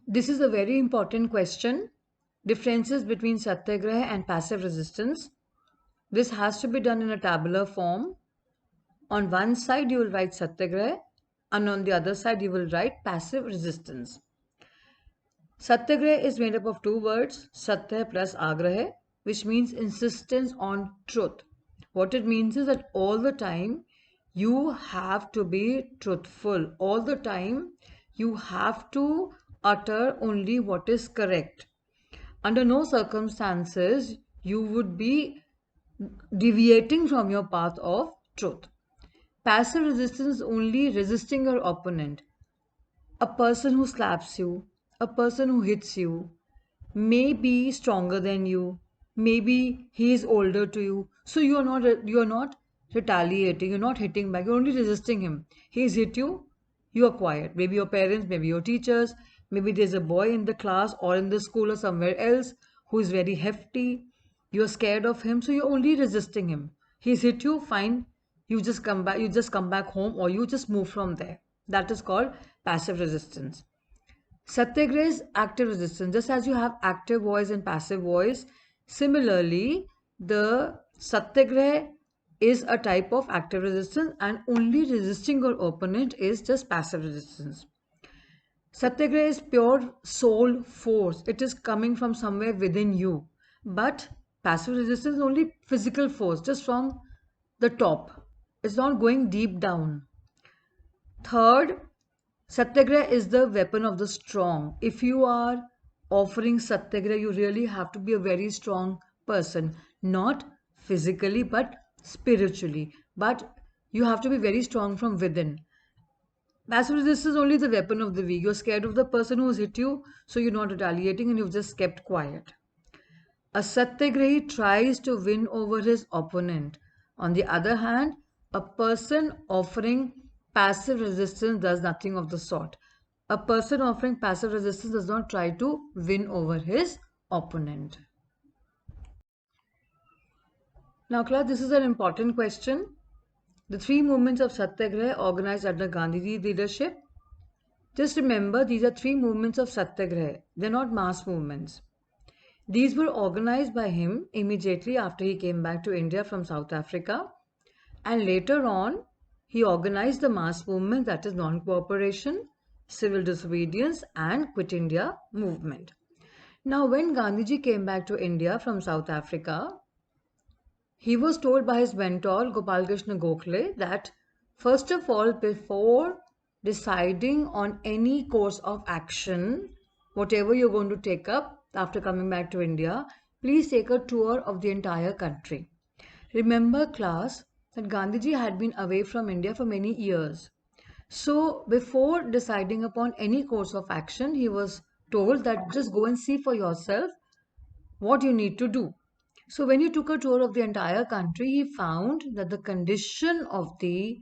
This is a very important question. Differences between Satyagraha and passive resistance. This has to be done in a tabular form. On one side, you will write Satyagraha, and on the other side, you will write passive resistance. Satyagraha is made up of two words, Satya plus Agraha, which means insistence on truth. What it means is that all the time you have to be truthful. All the time you have to utter only what is correct. Under no circumstances you would be deviating from your path of truth. Passive resistance is only resisting your opponent. A person who slaps you, a person who hits you, may be stronger than you, maybe he is older to you, so you're not retaliating, you're not hitting back, you're only resisting him. He's hit you, you are quiet. Maybe your parents, maybe your teachers, maybe there's a boy in the class or in the school or somewhere else who is very hefty. You're scared of him, so you're only resisting him. He's hit you, fine. You just come back home, or you just move from there. That is called passive resistance. Satyagraha is active resistance. Just as you have active voice and passive voice, similarly, the Satyagraha is a type of active resistance, and only resisting your opponent is just passive resistance. Satyagraha is pure soul force. It is coming from somewhere within you. But passive resistance is only physical force, just from the top. It's not going deep down. Third, Satyagraha is the weapon of the strong. If you are offering Satyagraha, you really have to be a very strong person, not physically but spiritually. But you have to be very strong from within. Passive resistance is only the weapon of the weak. You're scared of the person who's hit you, so you're not retaliating and you've just kept quiet. A Satyagrahi tries to win over his opponent. On the other hand, a person offering passive resistance does nothing of the sort. A person offering passive resistance does not try to win over his opponent. Now, class, this is an important question. The three movements of Satyagraha organized under Gandhiji's leadership. Just remember, these are three movements of Satyagraha. They're not mass movements. These were organized by him immediately after he came back to India from South Africa, and later on he organized the mass movement, that is non-cooperation, civil disobedience and Quit India movement. Now when Gandhiji came back to India from South Africa, he was told by his mentor Gopal Krishna Gokhale that first of all, before deciding on any course of action, whatever you're going to take up after coming back to India, please take a tour of the entire country. Remember, class, that Gandhiji had been away from India for many years. So before deciding upon any course of action, he was told that just go and see for yourself what you need to do. So when he took a tour of the entire country, he found that the condition of the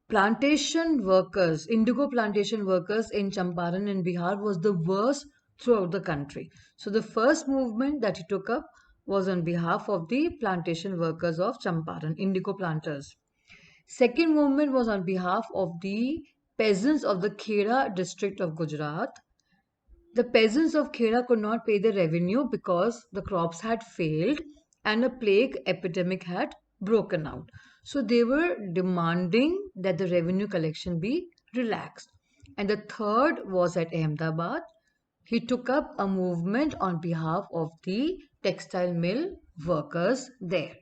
plantation workers, indigo plantation workers in Champaran and Bihar was the worst throughout the country. So the first movement that he took up was on behalf of the plantation workers of Champaran, indigo planters. Second movement was on behalf of the peasants of the Khera district of Gujarat. The peasants of Khera could not pay the revenue because the crops had failed and a plague epidemic had broken out. So they were demanding that the revenue collection be relaxed. And the third was at Ahmedabad. He took up a movement on behalf of the textile mill workers there.